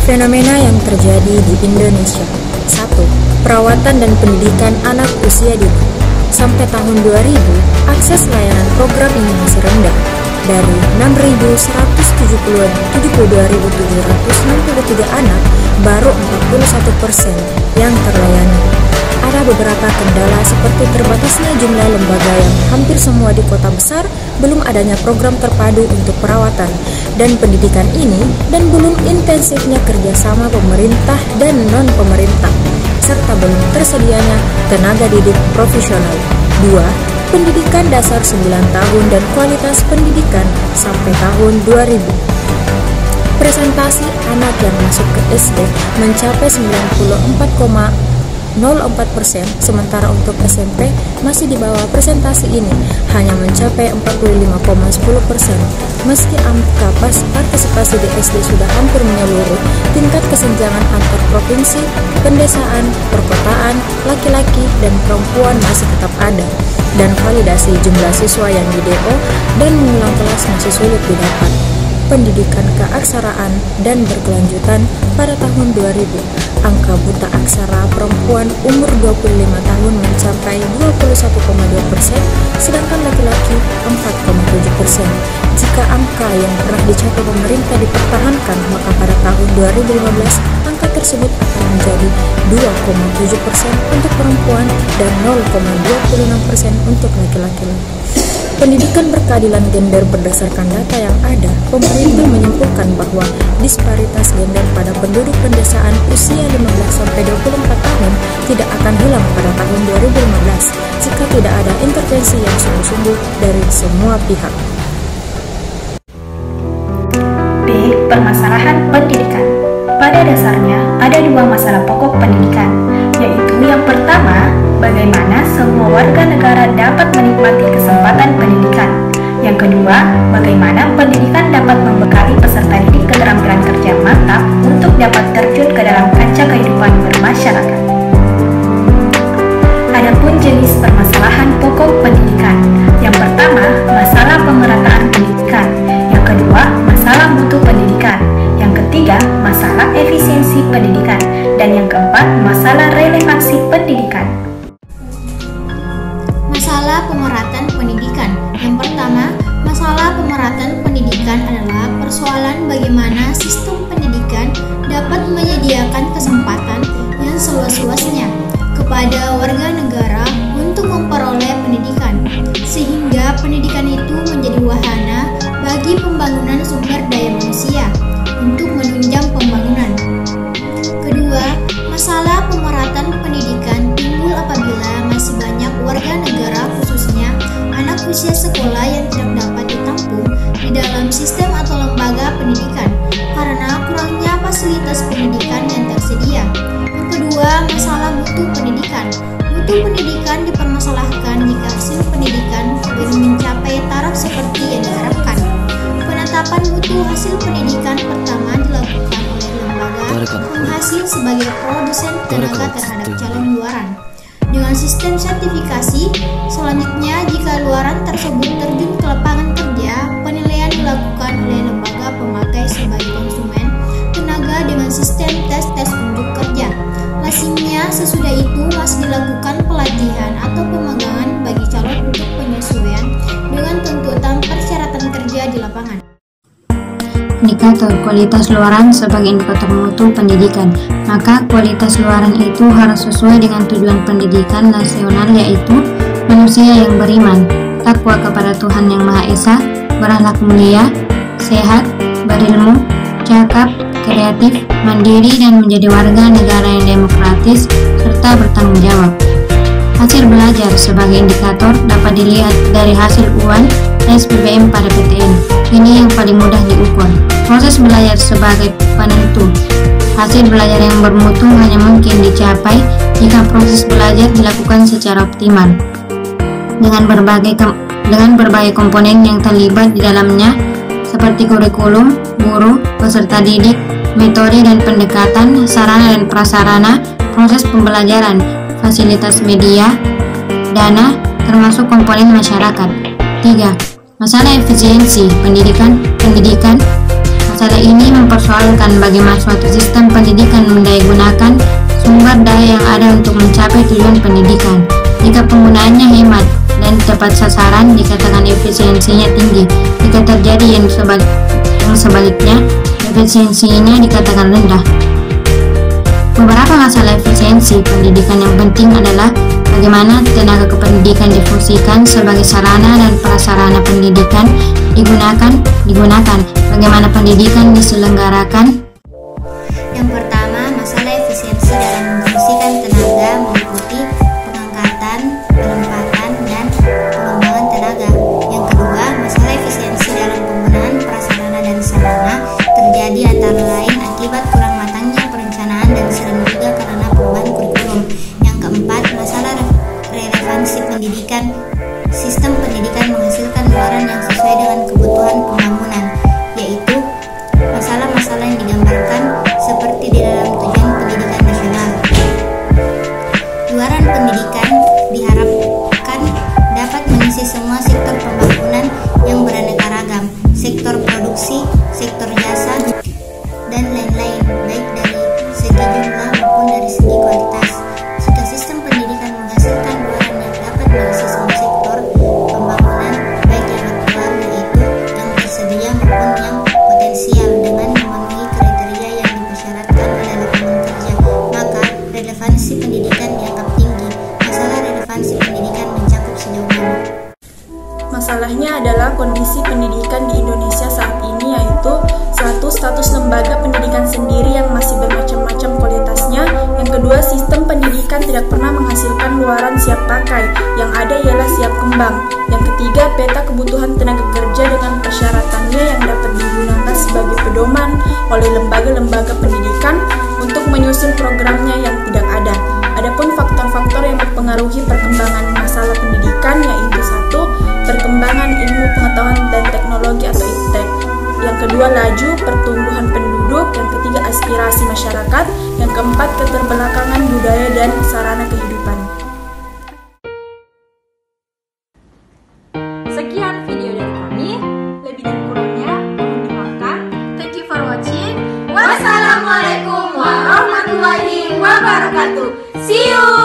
Fenomena yang terjadi di Indonesia. 1. Perawatan dan pendidikan anak usia dini. Sampai tahun 2000, akses layanan program ini masih rendah. Dari 6.172.763 anak, baru 41% yang terlayani. Ada beberapa kendala seperti terbatasnya jumlah lembaga yang hampir semua di kota besar, belum adanya program terpadu untuk perawatan dan pendidikan ini, dan belum intensifnya kerjasama pemerintah dan non-pemerintah, serta belum tersedianya tenaga didik profesional. 2. Pendidikan dasar 9 tahun dan kualitas pendidikan sampai tahun 2000. Presentasi anak yang masuk ke SD mencapai 94,04%, sementara untuk SMP masih di bawah presentasi ini, hanya mencapai 45,10%. Meski angka partisipasi di SD sudah hampir menyeluruh, tingkat kesenjangan antar provinsi, pendesaan, perkotaan, laki-laki dan perempuan masih tetap ada, dan validasi jumlah siswa yang di DO dan mengulang kelas masih sulit didapat. Pendidikan keaksaraan dan berkelanjutan pada tahun 2000, angka buta aksara perempuan umur 25 tahun mencapai 21,2%, sedangkan laki-laki 4,7%. Jika angka yang pernah dicapai pemerintah dipertahankan, maka pada tahun 2015 angka tersebut akan menjadi 2,7% untuk perempuan dan 0,26% untuk laki-laki. Pendidikan berkeadilan gender berdasarkan data yang ada, pemerintah menyimpulkan bahwa disparitas gender pada penduduk pedesaan usia 15-24 tahun tidak akan hilang pada tahun 2015 jika tidak ada intervensi yang sungguh-sungguh dari semua pihak. B. Permasalahan pendidikan. Pada dasarnya ada dua masalah pokok pendidikan, yaitu yang pertama, bagaimana semua warga negara dapat menikmati kesempatan pendidikan. Yang kedua, bagaimana pendidikan dapat membekali peserta didik keterampilan kerja mantap untuk dapat terjun ke dalam kancah kehidupan bermasyarakat. Adapun jenis permasalahan pokok pendidikan. Yang pertama, masalah pemerataan pendidikan. Yang kedua, masalah mutu pendidikan. Yang ketiga, masalah efisiensi pendidikan. Dan yang keempat, masalah relevansi pendidikan. Masalah pemerataan pendidikan. Yang pertama, masalah pemerataan pendidikan adalah persoalan bagaimana sistem pendidikan dapat menyediakan kesempatan yang seluas-luasnya kepada warga negara untuk memperoleh pendidikan, sehingga pendidikan itu menjadi wahana bagi pembangunan sumber daya manusia untuk menunjang pembangunan. Kedua, masalah pemerataan pendidikan timbul apabila masih banyak warga negara, khususnya anak usia sekolah, yang tidak dapat ditampung di dalam sistem atau lembaga pendidikan karena kurangnya fasilitas pendidikan yang tersedia. Yang kedua, masalah mutu pendidikan. Mutu pendidikan dipermasalahkan jika hasil pendidikan belum mencapai taraf seperti yang diharapkan. Penetapan mutu hasil pendidikan pertama dilakukan oleh lembaga penghasil sebagai produsen tenaga terhadap calon luaran dengan sistem sertifikasi. Selanjutnya, jika luaran tersebut terjun ke lapangan kerja, penilaian dilakukan oleh lembaga pemakai sebagai konsumen tenaga dengan sistem tes unjuk kerja. Lazimnya sesudah itu masih dilakukan pelatihan atau pemagangan bagi calon untuk penyesuaian dengan tuntutan persyaratan kerja di lapangan. Indikator kualitas luaran sebagai indikator mutu pendidikan. Maka kualitas luaran itu harus sesuai dengan tujuan pendidikan nasional, yaitu manusia yang beriman, takwa kepada Tuhan Yang Maha Esa, berakhlak mulia, sehat, berilmu, cakap, kreatif, mandiri, dan menjadi warga negara yang demokratis serta bertanggung jawab. Hasil belajar sebagai indikator dapat dilihat dari hasil UAN SBM pada PTN. Ini yang paling mudah diukur. Proses belajar sebagai penentu. Hasil belajar yang bermutu hanya mungkin dicapai jika proses belajar dilakukan secara optimal. dengan berbagai komponen yang terlibat di dalamnya, seperti kurikulum, guru, peserta didik, metode dan pendekatan, sarana dan prasarana, proses pembelajaran, fasilitas media, dana, termasuk komponen masyarakat. 3. Masalah efisiensi pendidikan. Masalah ini mempersoalkan bagaimana suatu sistem pendidikan mendayagunakan sumber daya yang ada untuk mencapai tujuan pendidikan. Jika penggunaannya hemat dan tepat sasaran, dikatakan efisiensinya tinggi. Jika terjadi yang sebaliknya, efisiensinya dikatakan rendah. Beberapa masalah efisiensi pendidikan yang penting adalah bagaimana tenaga kependidikan difungsikan sebagai sarana dan prasarana pendidikan digunakan, bagaimana pendidikan diselenggarakan. Yang pertama, masalah efisiensi dalam memfungsikan tenaga meliputi pengangkatan, penempatan, dan pengembangan tenaga. Yang kedua, masalah efisiensi dalam penggunaan prasarana dan sarana terjadi antara lain akibat kurang matangnya perencanaan dan sering juga karena perubahan kurikulum. Yang keempat, masalah relevansi pendidikan. Sistem pendidikan menghasilkan luaran yang sesuai dengan kebutuhan pembangunan, yaitu masalah-masalah yang digambarkan seperti di dalam tujuan pendidikan nasional. Luaran pendidikan diharapkan dapat mengisi semua sektor pembangunan yang beraneka ragam, sektor produksi, sektor jasa, dan lain-lain, baik dari segi jumlah maupun dari segi kualitas. Jika sistem pendidikan menghasilkan luaran yang dapat mengisi semua sektor pembangunan, baik yang aktual yaitu yang tersedia maupun yang potensial dengan memenuhi kriteria yang dipersyaratkan oleh lapangan kerja, maka relevansi pendidikan dianggap tinggi. Masalah relevansi pendidikan mencakup sejauh mana? Masalahnya adalah kondisi pendidikan di Indonesia saat ini, yaitu satu, status lembaga pendidikan sendiri yang masih bermacam-macam kualitasnya. Yang kedua, sistem pendidikan tidak pernah menghasilkan luaran siap pakai, yang ada ialah siap kembang. Yang ketiga, peta kebutuhan tenaga kerja dengan persyaratannya yang dapat digunakan sebagai pedoman oleh lembaga-lembaga pendidikan untuk menyusun programnya yang tidak ada. Adapun faktor-faktor yang mempengaruhi perkembangan masalah pendidikan yaitu satu, perkembangan ilmu pengetahuan dan teknologi atau iptek. Yang kedua, laju pertumbuhan penduduk. Yang ketiga, aspirasi masyarakat. Yang keempat, keterbelakangan budaya dan sarana kehidupan. Sekian video dari kami. Lebih dan kurangnya mohon dimaafkan. Thank you for watching. Wassalamualaikum warahmatullahi wabarakatuh. See you.